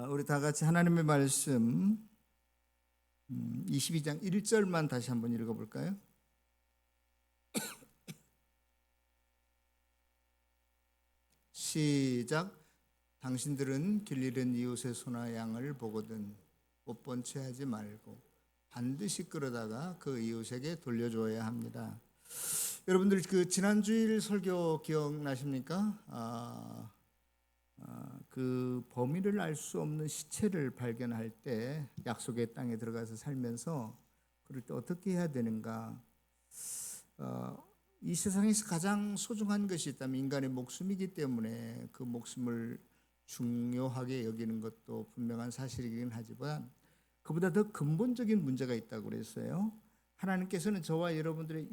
우리 다 같이 하나님의 말씀 22장 1절만 다시 한번 읽어볼까요? 시작. 당신들은 길 잃은 이웃의 소나 양을 보거든 못 본 채 하지 말고 반드시 끌어다가 그 이웃에게 돌려줘야 합니다. 여러분들 그 지난 주일 설교 기억나십니까? 그 범인을 알 수 없는 시체를 발견할 때 약속의 땅에 들어가서 살면서 그럴 때 어떻게 해야 되는가? 이 세상에서 가장 소중한 것이 있다면 인간의 목숨이기 때문에 그 목숨을 중요하게 여기는 것도 분명한 사실이긴 하지만 그보다 더 근본적인 문제가 있다고 그랬어요. 하나님께서는 저와 여러분들의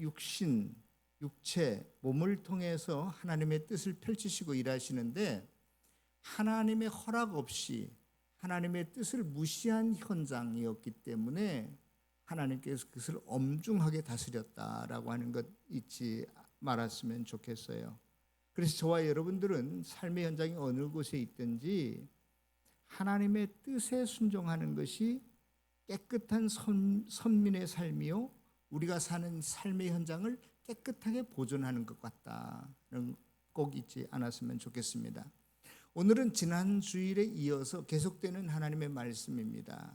육체, 몸을 통해서 하나님의 뜻을 펼치시고 일하시는데 하나님의 허락 없이 하나님의 뜻을 무시한 현장이었기 때문에 하나님께서 그것을 엄중하게 다스렸다라고 하는 것 잊지 말았으면 좋겠어요. 그래서 저와 여러분들은 삶의 현장이 어느 곳에 있든지 하나님의 뜻에 순종하는 것이 깨끗한 선민의 삶이요 우리가 사는 삶의 현장을 깨끗하게 보존하는 것 같다는 꼭 잊지 않았으면 좋겠습니다. 오늘은 지난 주일에 이어서 계속되는 하나님의 말씀입니다.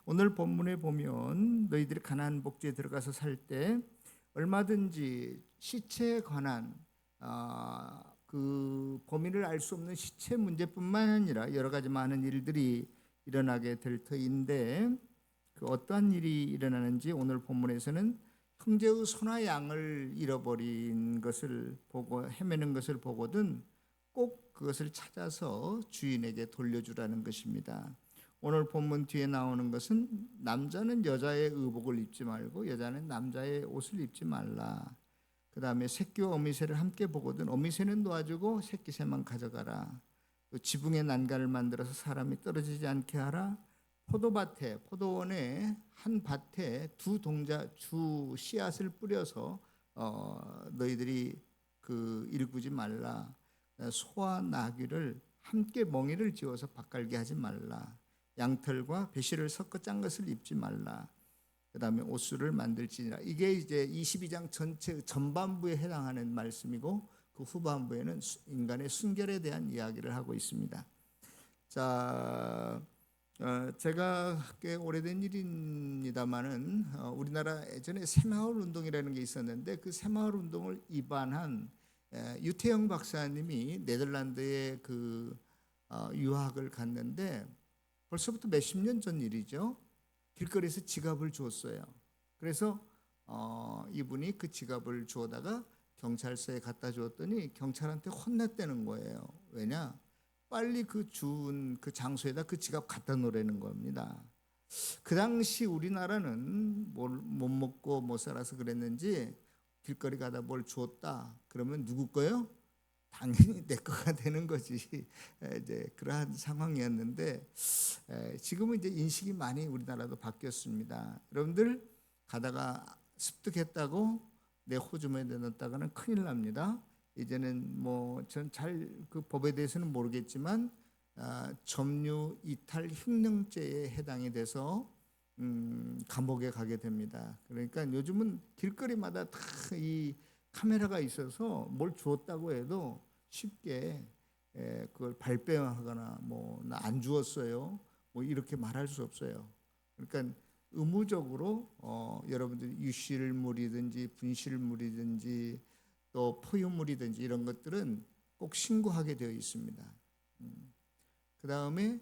오늘 본문에 보면 너희들이 가나안 복지에 들어가서 살 때 얼마든지 시체에 관한 그 범인을 알 수 없는 시체 문제뿐만 아니라 여러 가지 많은 일들이 일어나게 될 터인데 그 어떠한 일이 일어나는지 오늘 본문에서는 형제의 소나 양을 잃어버린 것을 보고 헤매는 것을 보거든 꼭 그것을 찾아서 주인에게 돌려주라는 것입니다. 오늘 본문 뒤에 나오는 것은 남자는 여자의 의복을 입지 말고 여자는 남자의 옷을 입지 말라. 그 다음에 새끼와 어미새를 함께 보거든 어미새는 놓아주고 새끼새만 가져가라. 또 지붕에 난간을 만들어서 사람이 떨어지지 않게 하라. 포도원의 한 밭에 주 씨앗을 뿌려서 너희들이 그 일구지 말라. 소와 나귀를 함께 멍에를 지어서 밭갈게 하지 말라. 양털과 배실을 섞어 짠 것을 입지 말라. 그 다음에 옷수를 만들지니라. 이게 이제 22장 전체 전반부에 해당하는 말씀이고 그 후반부에는 인간의 순결에 대한 이야기를 하고 있습니다. 자, 제가 꽤 오래된 일입니다만은 우리나라 예전에 새마을 운동이라는 게 있었는데 그 새마을 운동을 입안한 유태영 박사님이 네덜란드에 그 유학을 갔는데 벌써부터 몇십 년 전 일이죠. 길거리에서 지갑을 주었어요. 그래서 이분이 그 지갑을 주워다가 경찰서에 갖다 주었더니 경찰한테 혼났다는 거예요. 왜냐? 빨리 그 주운 그 장소에다 그 지갑 갖다 놓으라는 겁니다. 그 당시 우리나라는 못 먹고 못 살아서 그랬는지 길거리 가다 뭘 주었다 그러면 누구 거요? 당연히 내 거가 되는 거지. 이제 그러한 상황이었는데 지금은 이제 인식이 많이 우리나라도 바뀌었습니다. 여러분들 가다가 습득했다고 내 호주머니에 넣었다가는 큰일 납니다. 이제는 뭐 전 잘 그 법에 대해서는 모르겠지만 점유 이탈 횡령죄에 해당이 돼서 감옥에 가게 됩니다. 그러니까 요즘은 길거리마다 다 이 카메라가 있어서 뭘 주었다고 해도 쉽게 그걸 발뺌하거나 뭐 나 안 주었어요 뭐 이렇게 말할 수 없어요. 그러니까 의무적으로 여러분들이 유실물이든지 분실물이든지 또 포유물이든지 이런 것들은 꼭 신고하게 되어 있습니다. 그 다음에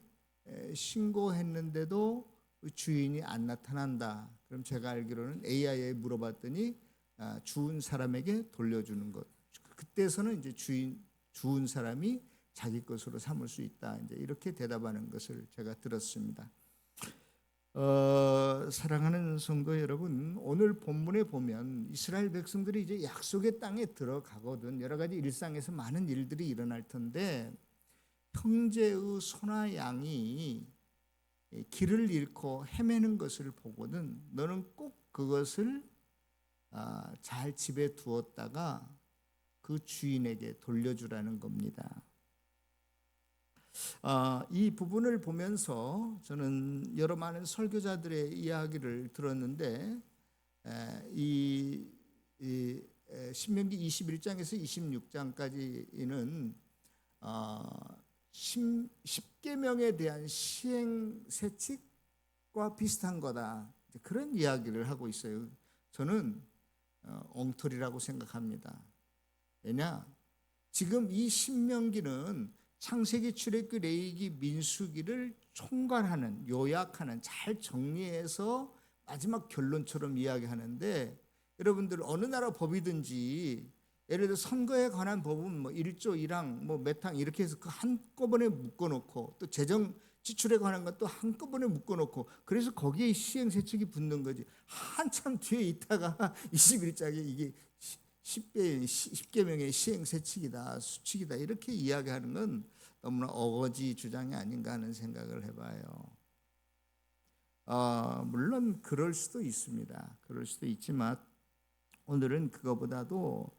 신고했는데도 주인이 안 나타난다. 그럼 제가 알기로는 AI에 물어봤더니 주운 사람에게 돌려주는 것. 그때서는 이제 주운 사람이 자기 것으로 삼을 수 있다. 이제 이렇게 대답하는 것을 제가 들었습니다. 사랑하는 성도 여러분, 오늘 본문에 보면 이스라엘 백성들이 이제 약속의 땅에 들어가거든. 여러 가지 일상에서 많은 일들이 일어날 텐데 형제의 소나 양이 길을 잃고 헤매는 것을 보거든 너는 꼭 그것을 잘 집에 두었다가 그 주인에게 돌려주라는 겁니다. 이 부분을 보면서 저는 여러 많은 설교자들의 이야기를 들었는데 이 신명기 21장에서 26장까지는 10계명에 대한 시행세칙과 비슷한 거다, 그런 이야기를 하고 있어요. 저는 엉터리라고 생각합니다. 왜냐? 지금 이 신명기는 창세기, 출애굽기, 레위기, 민수기를 총괄하는, 요약하는, 잘 정리해서 마지막 결론처럼 이야기하는데, 여러분들 어느 나라 법이든지 예를 들어 선거에 관한 법은 뭐 1조 1항 뭐 몇 항 이렇게 해서 그 한꺼번에 묶어놓고, 또 재정 지출에 관한 것도 한꺼번에 묶어놓고, 그래서 거기에 시행세칙이 붙는 거지. 한참 뒤에 있다가 21장에 이게 10계명의 시행세칙이다, 수칙이다, 이렇게 이야기하는 건 너무나 어거지 주장이 아닌가 하는 생각을 해봐요. 물론 그럴 수도 있습니다. 그럴 수도 있지만 오늘은 그거보다도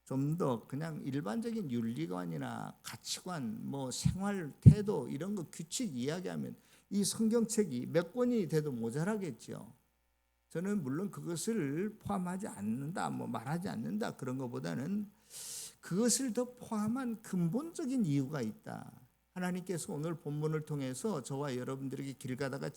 좀 더 그냥 일반적인 윤리관이나 가치관, 뭐 생활 태도, 이런 거 규칙 이야기하면 이 성경책이 몇 권이 돼도 모자라겠죠. 저는 물론 그것을 포함하지 않는다, 뭐 말하지 않는다, 그런 것보다는 그것을 더 포함한 근본적인 이유가 있다. 하나님께서 오늘 본문을 통해서 저와 여러분들에게 길 가다가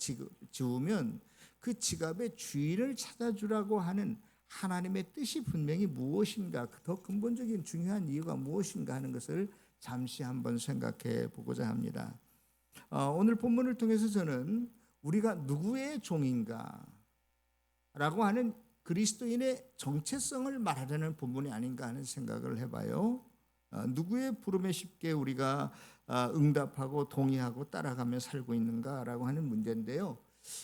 지우면 그 지갑의 주인을 찾아주라고 하는 하나님의 뜻이 분명히 무엇인가, 더 근본적인 중요한 이유가 무엇인가 하는 것을 잠시 한번 생각해 보고자 합니다. 오늘 본문을 통해서 저는 우리가 누구의 종인가 라고 하는 그리스도인의 정체성을 말하려는 본문이 아닌가 하는 생각을 해봐요. 누구의 부름에 쉽게 우리가 응답하고 동의하고 따라가며 살고 있는가라고 하는 문제인데요.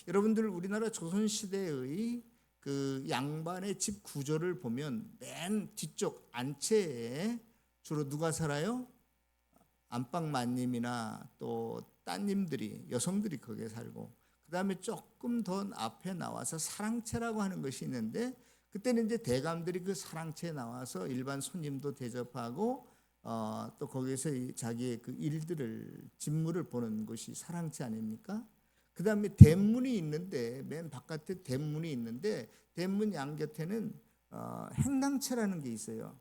여러분들, 우리나라 조선시대의 그 양반의 집 구조를 보면 맨 뒤쪽 안채에 주로 누가 살아요? 안방마님이나 또 따님들이, 여성들이 거기에 살고, 그 다음에 조금 더 앞에 나와서 사랑채라고 하는 것이 있는데, 그때는 이제 대감들이 그 사랑채에 나와서 일반 손님도 대접하고 또 거기에서 자기의 그 일들을, 직무를 보는 것이 사랑채 아닙니까? 그 다음에 대문이 있는데, 맨 바깥에 대문이 있는데, 대문 양곁에는 행랑채라는 게 있어요.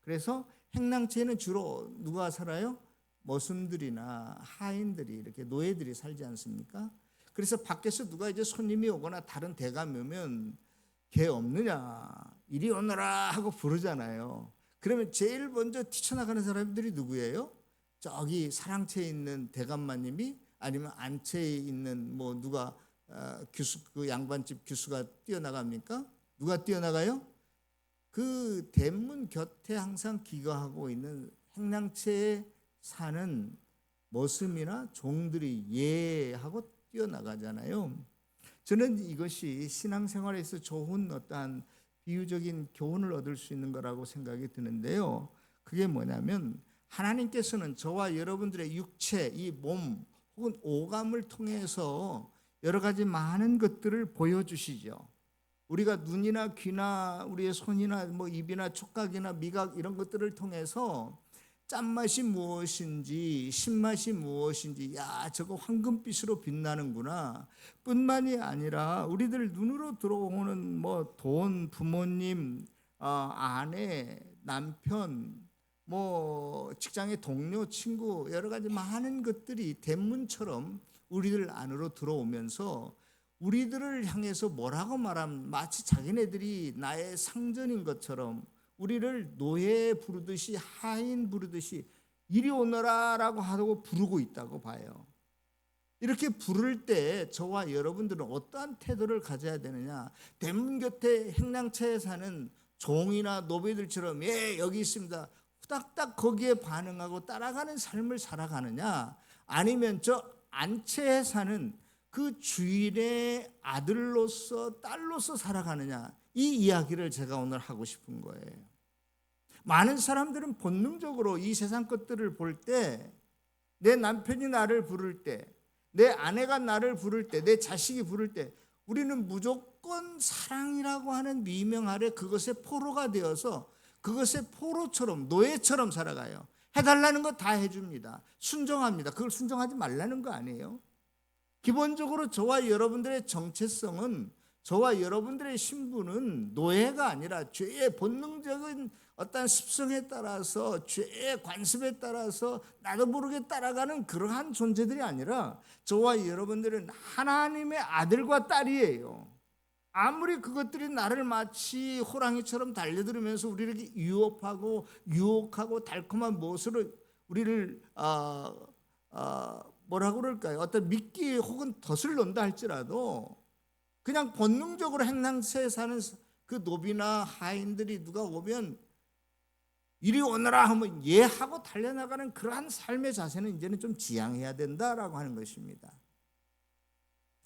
그래서 행랑채에는 주로 누가 살아요? 머슴들이나 하인들이, 이렇게 노예들이 살지 않습니까? 그래서 밖에서 누가 이제 손님이 오거나 다른 대감이 오면 걔 없느냐, 이리 오너라 하고 부르잖아요. 그러면 제일 먼저 뛰쳐나가는 사람들이 누구예요? 저기 사랑채에 있는 대감마님이, 아니면 안채에 있는 뭐 누가 규수, 그 양반집 규수가 뛰어나갑니까? 누가 뛰어나가요? 그 대문 곁에 항상 기거하고 있는 행랑채에 사는 머슴이나 종들이 예하고 뛰어나가잖아요. 저는 이것이 신앙생활에서 좋은 어떠한 비유적인 교훈을 얻을 수 있는 거라고 생각이 드는데요. 그게 뭐냐면, 하나님께서는 저와 여러분들의 육체, 이 몸 혹은 오감을 통해서 여러 가지 많은 것들을 보여주시죠. 우리가 눈이나 귀나 우리의 손이나 뭐 입이나 촉각이나 미각, 이런 것들을 통해서 짠맛이 무엇인지, 신맛이 무엇인지, 야, 저거 황금빛으로 빛나는구나 뿐만이 아니라, 우리들 눈으로 들어오는 뭐 돈, 부모님, 아내, 남편, 뭐 직장의 동료, 친구, 여러 가지 많은 것들이 대문처럼 우리들 안으로 들어오면서 우리들을 향해서 뭐라고 말하면 마치 자기네들이 나의 상전인 것처럼 우리를 노예 부르듯이, 하인 부르듯이 이리 오너라 라고 하고 부르고 있다고 봐요. 이렇게 부를 때 저와 여러분들은 어떠한 태도를 가져야 되느냐? 대문 곁에 행랑채에 사는 종이나 노비들처럼, 예, 여기 있습니다, 후닥닥 거기에 반응하고 따라가는 삶을 살아가느냐? 아니면 저 안채에 사는 그 주인의 아들로서, 딸로서 살아가느냐? 이 이야기를 제가 오늘 하고 싶은 거예요. 많은 사람들은 본능적으로 이 세상 것들을 볼 때, 내 남편이 나를 부를 때, 내 아내가 나를 부를 때, 내 자식이 부를 때, 우리는 무조건 사랑이라고 하는 미명 아래 그것의 포로가 되어서 그것의 포로처럼, 노예처럼 살아가요. 해달라는 거 다 해줍니다. 순종합니다. 그걸 순종하지 말라는 거 아니에요. 기본적으로 저와 여러분들의 정체성은, 저와 여러분들의 신분은 노예가 아니라 죄의 본능적인 어떤 습성에 따라서, 죄의 관습에 따라서 나도 모르게 따라가는 그러한 존재들이 아니라 저와 여러분들은 하나님의 아들과 딸이에요. 아무리 그것들이 나를 마치 호랑이처럼 달려들으면서 우리에게 유혹하고 달콤한 무엇으로 우리를 뭐라고 그럴까요? 어떤 미끼 혹은 덫을 놓는다 할지라도 그냥 본능적으로 행랑세에 사는 그 노비나 하인들이 누가 오면 이리 오너라 하면 예 하고 달려나가는 그러한 삶의 자세는 이제는 좀 지양해야 된다라고 하는 것입니다.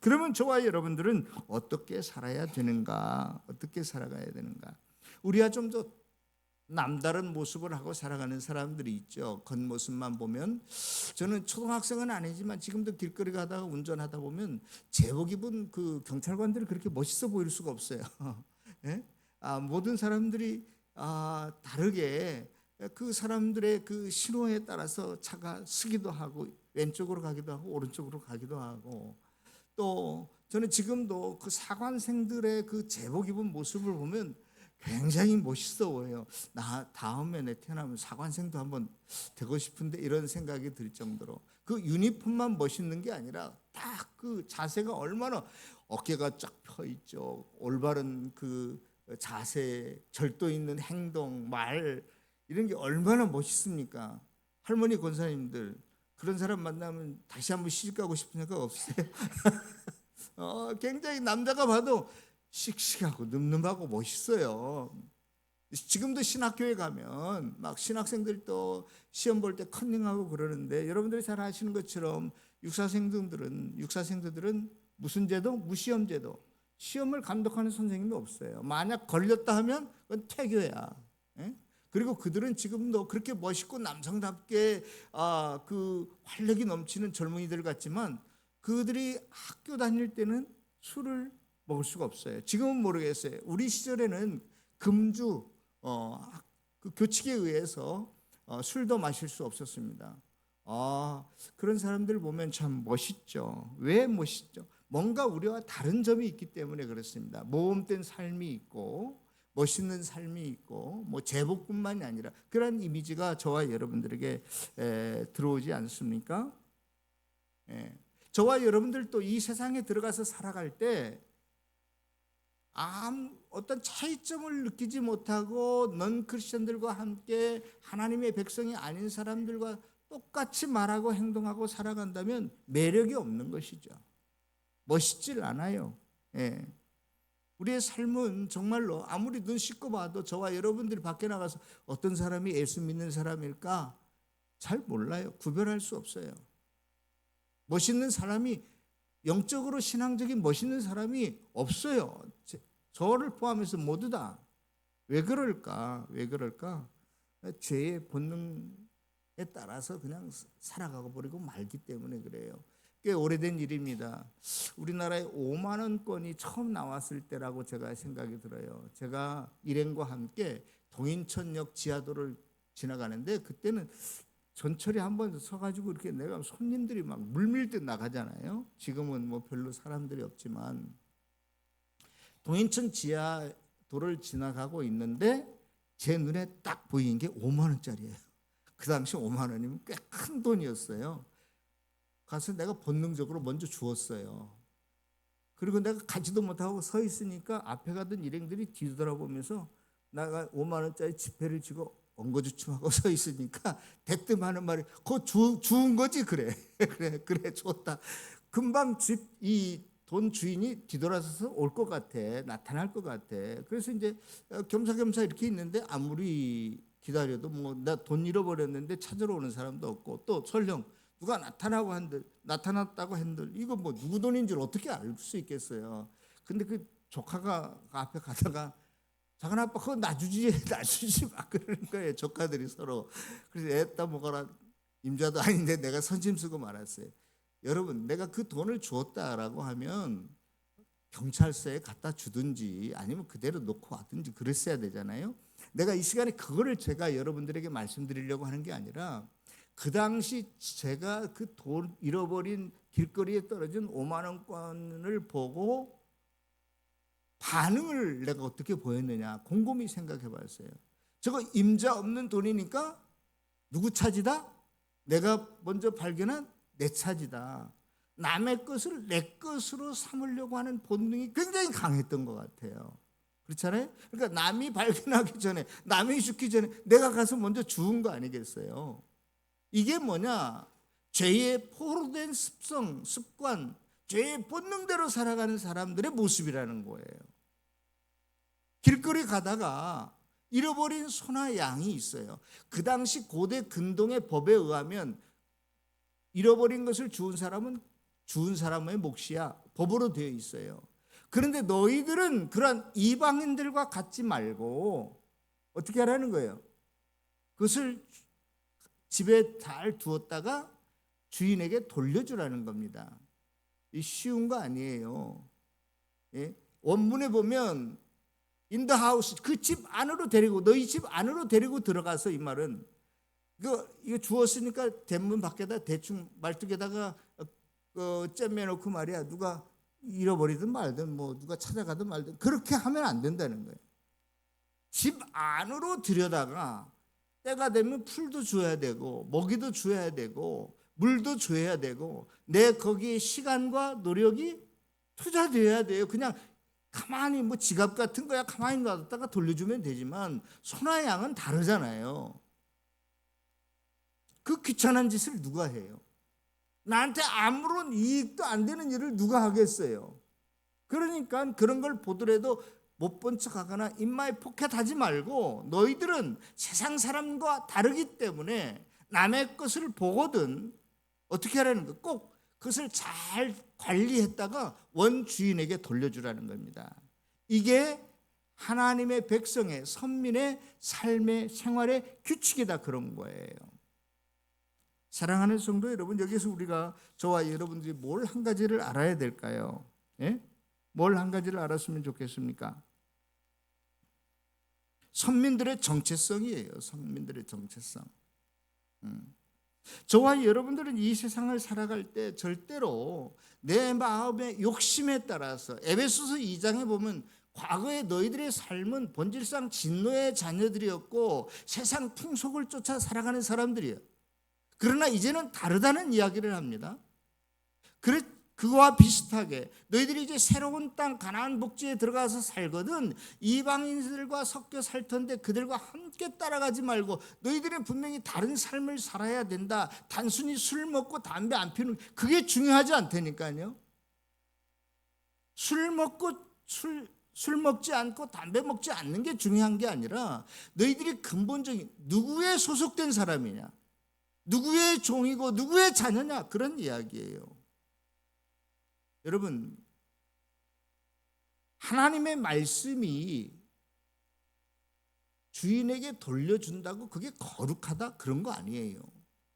그러면 저와 여러분들은 어떻게 살아야 되는가? 어떻게 살아가야 되는가? 우리가 좀 더 남다른 모습을 하고 살아가는 사람들이 있죠. 겉모습만 보면. 저는 초등학생은 아니지만 지금도 길거리 가다가 운전하다 보면 제복 입은 그 경찰관들이 그렇게 멋있어 보일 수가 없어요. 예? 모든 사람들이 다르게 그 사람들의 그 신호에 따라서 차가 서기도 하고 왼쪽으로 가기도 하고 오른쪽으로 가기도 하고, 또 저는 지금도 그 사관생들의 그 제복 입은 모습을 보면 굉장히 멋있어 보여요. 나 다음에 내 태어나면 사관생도 한번 되고 싶은데 이런 생각이 들 정도로 그 유니폼만 멋있는 게 아니라 딱 그 자세가 얼마나 어깨가 쫙 펴 있죠. 올바른 그 자세, 절도 있는 행동, 말 이런 게 얼마나 멋있습니까? 할머니 권사님들 그런 사람 만나면 다시 한번 시집가고 싶은 생각 없으세요? 굉장히 남자가 봐도 씩씩하고 늠름하고 멋있어요. 지금도 신학교에 가면 막 신학생들도 시험 볼 때 컨닝하고 그러는데, 여러분들이 잘 아시는 것처럼 육사생들은 무슨 제도? 무시험 제도. 시험을 감독하는 선생님이 없어요. 만약 걸렸다 하면 그건 퇴교야. 예? 그리고 그들은 지금도 그렇게 멋있고 남성답게 그 활력이 넘치는 젊은이들 같지만 그들이 학교 다닐 때는 술을 먹을 수가 없어요. 지금은 모르겠어요. 우리 시절에는 금주 그 교칙에 의해서 술도 마실 수 없었습니다. 그런 사람들 보면 참 멋있죠. 왜 멋있죠? 뭔가 우리와 다른 점이 있기 때문에 그렇습니다. 모험된 삶이 있고 멋있는 삶이 있고 뭐 제복뿐만이 아니라 그런 이미지가 저와 여러분들에게 들어오지 않습니까? 저와 여러분들도 이 세상에 들어가서 살아갈 때 어떤 차이점을 느끼지 못하고 넌 크리스천들과 함께 하나님의 백성이 아닌 사람들과 똑같이 말하고 행동하고 살아간다면 매력이 없는 것이죠. 멋있질 않아요. 우리의 삶은 정말로 아무리 눈 씻고 봐도 저와 여러분들이 밖에 나가서 어떤 사람이 예수 믿는 사람일까 잘 몰라요. 구별할 수 없어요. 멋있는 사람이, 영적으로 신앙적인 멋있는 사람이 없어요. 저를 포함해서 모두 다. 왜 그럴까? 죄의 본능에 따라서 그냥 살아가고 버리고 말기 때문에 그래요. 꽤 오래된 일입니다. 우리나라에 5만 원권이 처음 나왔을 때라고 제가 생각이 들어요. 제가 일행과 함께 동인천역 지하도를 지나가는데 그때는 전철에 한번 서가지고 이렇게 내가 손님들이 막 물밀 듯 나가잖아요. 지금은 뭐 별로 사람들이 없지만 동인천 지하도를 지나가고 있는데 제 눈에 딱 보이는 게 5만 원짜리예요. 그 당시 5만 원이면 꽤 큰 돈이었어요. 가서 내가 본능적으로 먼저 주었어요. 그리고 내가 가지도 못하고 서 있으니까 앞에 가던 일행들이 뒤돌아보면서 내가 5만 원짜리 지폐를 쥐고 엉거주춤하고 서 있으니까 대뜸 하는 말이 그거 주운 거지? 그래 줬다. 금방 이 돈 주인이 뒤돌아서서 올 것 같아. 나타날 것 같아. 그래서 이제 겸사겸사 이렇게 있는데 아무리 기다려도 뭐 나 돈 잃어버렸는데 찾으러 오는 사람도 없고, 또 설령 누가 나타났다고 한들 이거 뭐 누구 돈인 줄 어떻게 알 수 있겠어요. 근데 그 조카가 앞에 가다가 작은 아빠 그거 놔주지 막 그러는 거예요. 조카들이 서로. 그래서 애따 먹어라, 임자도 아닌데 내가 선심 쓰고 말았어요. 여러분, 내가 그 돈을 주었다라고 하면 경찰서에 갖다 주든지 아니면 그대로 놓고 왔든지 그랬어야 되잖아요. 내가 이 시간에 그거를 제가 여러분들에게 말씀드리려고 하는 게 아니라 그 당시 제가 그 돈 잃어버린 길거리에 떨어진 5만 원권을 보고 반응을 내가 어떻게 보였느냐 곰곰이 생각해 봤어요. 저거 임자 없는 돈이니까 누구 차지다? 내가 먼저 발견한 내 차지다. 남의 것을 내 것으로 삼으려고 하는 본능이 굉장히 강했던 것 같아요. 그렇잖아요? 그러니까 남이 발견하기 전에, 남이 죽기 전에 내가 가서 먼저 죽은 거 아니겠어요? 이게 뭐냐? 죄의 포로된 습성, 습관, 죄의 본능대로 살아가는 사람들의 모습이라는 거예요. 길거리 가다가 잃어버린 소나 양이 있어요. 그 당시 고대 근동의 법에 의하면 잃어버린 것을 주운 사람은 주운 사람의 몫이야. 법으로 되어 있어요. 그런데 너희들은 그런 이방인들과 같지 말고 어떻게 하라는 거예요? 그것을 집에 잘 두었다가 주인에게 돌려주라는 겁니다. 이 쉬운 거 아니에요. 예? 원문에 보면 in the house, 그 집 안으로 데리고, 너희 집 안으로 데리고 들어가서, 이 말은 이거 주었으니까 대문 밖에다 대충 말뚝에다가 잼매놓고 말이야, 누가 잃어버리든 말든 뭐 누가 찾아가든 말든 그렇게 하면 안 된다는 거예요. 집 안으로 들여다가 때가 되면 풀도 줘야 되고 먹이도 줘야 되고 물도 줘야 되고 내 거기에 시간과 노력이 투자돼야 돼요. 그냥 가만히 뭐 지갑 같은 거야 가만히 놔뒀다가 돌려주면 되지만 소나 양은 다르잖아요. 그 귀찮은 짓을 누가 해요? 나한테 아무런 이익도 안 되는 일을 누가 하겠어요? 그러니까 그런 걸 보더라도 못 본 척하거나 인마에 포켓하지 말고 너희들은 세상 사람과 다르기 때문에 남의 것을 보거든 어떻게 하라는 거? 꼭 그것을 잘 관리했다가 원주인에게 돌려주라는 겁니다. 이게 하나님의 백성의 선민의 삶의 생활의 규칙이다 그런 거예요. 사랑하는 성도 여러분, 여기서 우리가 저와 여러분들이 뭘 한 가지를 알아야 될까요? 예? 뭘 한 가지를 알았으면 좋겠습니까? 선민들의 정체성이에요. 선민들의 정체성. 저와 여러분들은 이 세상을 살아갈 때 절대로 내 마음의 욕심에 따라서 에베소서 2장에 보면 과거에 너희들의 삶은 본질상 진노의 자녀들이었고 세상 풍속을 쫓아 살아가는 사람들이에요. 그러나 이제는 다르다는 이야기를 합니다. 그거와 비슷하게 너희들이 이제 새로운 땅 가나안 복지에 들어가서 살거든 이방인들과 섞여 살 텐데 그들과 함께 따라가지 말고 너희들은 분명히 다른 삶을 살아야 된다. 단순히 술 먹고 담배 안 피우는 그게 중요하지 않다니까요. 술 먹지 않고 담배 먹지 않는 게 중요한 게 아니라 너희들이 근본적인 누구에 소속된 사람이냐, 누구의 종이고 누구의 자녀냐 그런 이야기예요. 여러분, 하나님의 말씀이 주인에게 돌려준다고 그게 거룩하다 그런 거 아니에요.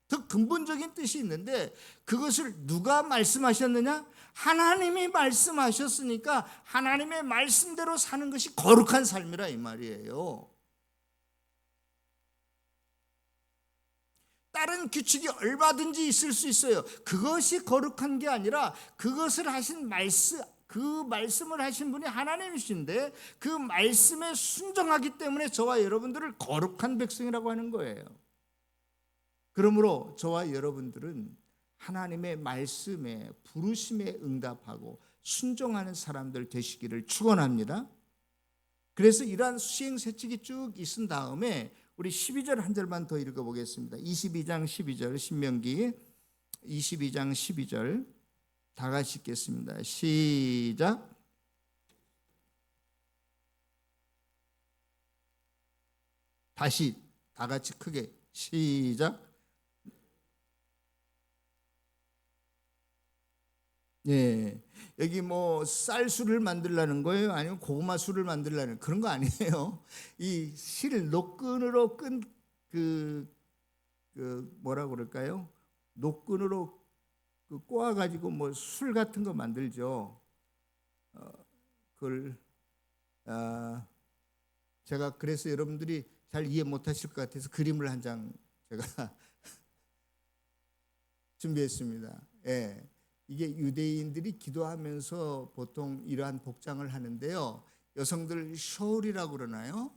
더 근본적인 뜻이 있는데 그것을 누가 말씀하셨느냐? 하나님이 말씀하셨으니까 하나님의 말씀대로 사는 것이 거룩한 삶이라 이 말이에요. 다른 규칙이 얼마든지 있을 수 있어요. 그것이 거룩한 게 아니라 그것을 하신 그 말씀을 하신 분이 하나님이신데 그 말씀에 순종하기 때문에 저와 여러분들을 거룩한 백성이라고 하는 거예요. 그러므로 저와 여러분들은 하나님의 말씀에 부르심에 응답하고 순종하는 사람들 되시기를 축원합니다. 그래서 이러한 수행세칙이 쭉 있은 다음에 우리 12절 한 절만 더 읽어보겠습니다. 22장 12절 신명기 22장 12절 다 같이 읽겠습니다. 시작. 다시 다 같이 크게 시작. 예, 여기 뭐 쌀술을 만들라는 거예요? 아니면 고구마술을 만들라는 그런 거 아니에요. 이 실 노끈으로 끈 뭐라 그럴까요? 노끈으로 꼬아가지고 뭐 술 같은 거 만들죠. 그걸 제가 그래서 여러분들이 잘 이해 못하실 것 같아서 그림을 한 장 제가 준비했습니다. 예, 이게 유대인들이 기도하면서 보통 이러한 복장을 하는데요. 여성들 숄이라고 그러나요?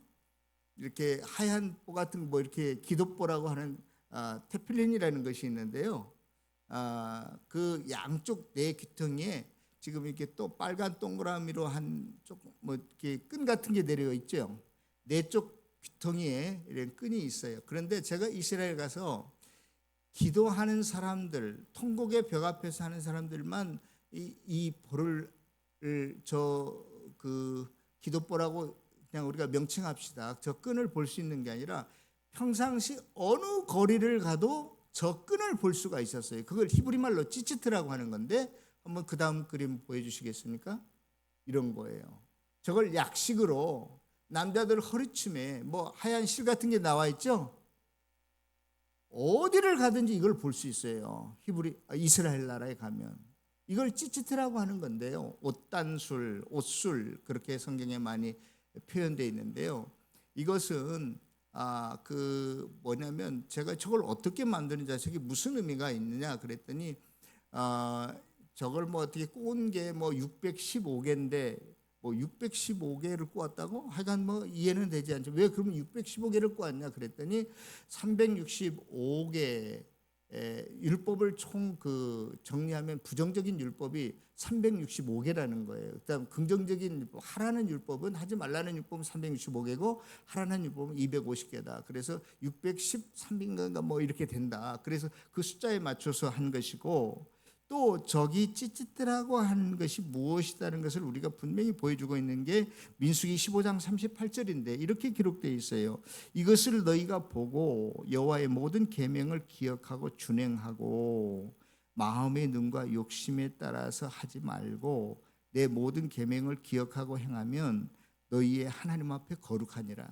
이렇게 하얀 보 같은 뭐 이렇게 기도보라고 하는 테플린이라는 것이 있는데요. 그 양쪽 네 귀퉁이에 지금 이렇게 또 빨간 동그라미로 한 조금 뭐 이렇게 끈 같은 게 내려 있죠. 네 쪽 귀퉁이에 이런 끈이 있어요. 그런데 제가 이스라엘 가서 기도하는 사람들, 통곡의 벽 앞에서 하는 사람들만 이 보를 그 기도보라고 그냥 우리가 명칭합시다. 저 끈을 볼 수 있는 게 아니라 평상시 어느 거리를 가도 저 끈을 볼 수가 있었어요. 그걸 히브리 말로 찌찌트라고 하는 건데 한번 그 다음 그림 보여주시겠습니까? 이런 거예요. 저걸 약식으로 남자들 허리춤에 뭐 하얀 실 같은 게 나와 있죠. 어디를 가든지 이걸 볼 수 있어요. 이스라엘 나라에 가면 이걸 찌찌트라고 하는 건데요. 옷단술, 옷술 그렇게 성경에 많이 표현되어 있는데요. 이것은 그 뭐냐면 제가 저걸 어떻게 만드는지 저게 무슨 의미가 있느냐 그랬더니 저걸 뭐 어떻게 꼬은 게 뭐 615개인데 뭐 615개를 꼬았다고? 하여간 뭐 이해는 되지 않죠. 왜 그러면 615개를 꼬았냐 그랬더니 365개 율법을 총 그 정리하면 부정적인 율법이 365개라는 거예요. 그다음 긍정적인 율법, 하라는 율법은 하지 말라는 율법은 365개고 하라는 율법은 250개다. 그래서 613인가 뭐 이렇게 된다. 그래서 그 숫자에 맞춰서 한 것이고 또 저기 찌찌뜨라고 하는 것이 무엇이다는 것을 우리가 분명히 보여주고 있는 게 민수기 15장 38절인데 이렇게 기록되어 있어요. 이것을 너희가 보고 여호와의 모든 계명을 기억하고 준행하고 마음의 눈과 욕심에 따라서 하지 말고 내 모든 계명을 기억하고 행하면 너희의 하나님 앞에 거룩하니라.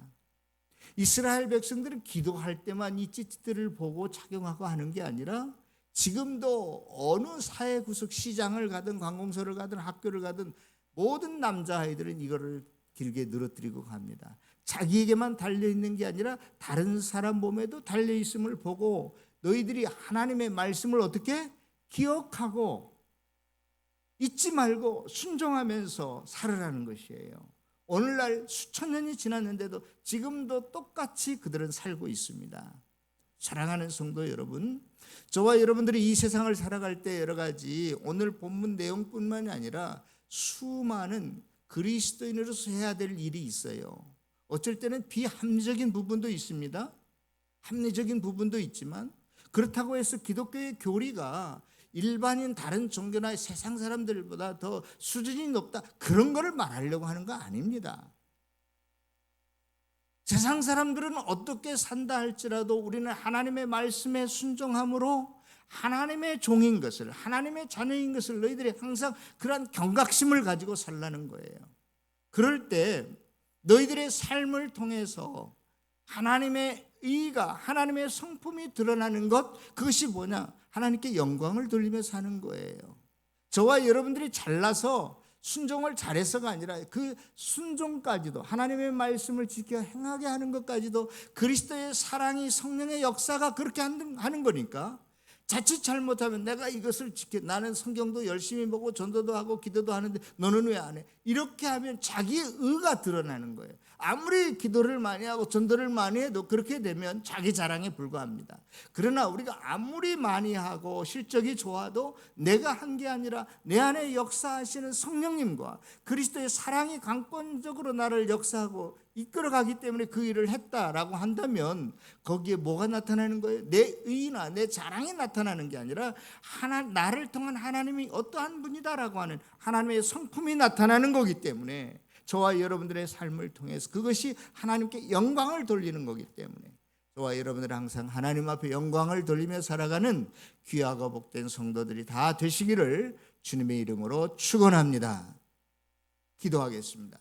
이스라엘 백성들은 기도할 때만 이 찌찌뜨를 보고 착용하고 하는 게 아니라 지금도 어느 사회 구석 시장을 가든 관공서를 가든 학교를 가든 모든 남자아이들은 이거를 길게 늘어뜨리고 갑니다. 자기에게만 달려있는 게 아니라 다른 사람 몸에도 달려있음을 보고 너희들이 하나님의 말씀을 어떻게 기억하고 잊지 말고 순종하면서 살아라는 것이에요. 오늘날 수천 년이 지났는데도 지금도 똑같이 그들은 살고 있습니다. 사랑하는 성도 여러분, 저와 여러분들이 이 세상을 살아갈 때 여러 가지 오늘 본문 내용뿐만이 아니라 수많은 그리스도인으로서 해야 될 일이 있어요. 어쩔 때는 비합리적인 부분도 있습니다. 합리적인 부분도 있지만 그렇다고 해서 기독교의 교리가 일반인 다른 종교나 세상 사람들보다 더 수준이 높다 그런 거를 말하려고 하는 거 아닙니다. 세상 사람들은 어떻게 산다 할지라도 우리는 하나님의 말씀에 순종함으로 하나님의 종인 것을, 하나님의 자녀인 것을 너희들이 항상 그러한 경각심을 가지고 살라는 거예요. 그럴 때 너희들의 삶을 통해서 하나님의 의의가, 하나님의 성품이 드러나는 것, 그것이 뭐냐? 하나님께 영광을 돌리며 사는 거예요. 저와 여러분들이 잘나서 순종을 잘해서가 아니라 그 순종까지도 하나님의 말씀을 지켜 행하게 하는 것까지도 그리스도의 사랑이, 성령의 역사가 그렇게 하는 거니까 자칫 잘못하면 내가 이것을 지켜, 나는 성경도 열심히 보고 전도도 하고 기도도 하는데 너는 왜 안 해? 이렇게 하면 자기의 의가 드러나는 거예요. 아무리 기도를 많이 하고 전도를 많이 해도 그렇게 되면 자기 자랑에 불과합니다. 그러나 우리가 아무리 많이 하고 실적이 좋아도 내가 한 게 아니라 내 안에 역사하시는 성령님과 그리스도의 사랑이 강권적으로 나를 역사하고 이끌어가기 때문에 그 일을 했다라고 한다면 거기에 뭐가 나타나는 거예요? 내 의나 내 자랑이 나타나는 게 아니라 나를 통한 하나님이 어떠한 분이다라고 하는 하나님의 성품이 나타나는 거기 때문에 저와 여러분들의 삶을 통해서 그것이 하나님께 영광을 돌리는 거기 때문에 저와 여러분들은 항상 하나님 앞에 영광을 돌리며 살아가는 귀하고 복된 성도들이 다 되시기를 주님의 이름으로 축원합니다. 기도하겠습니다.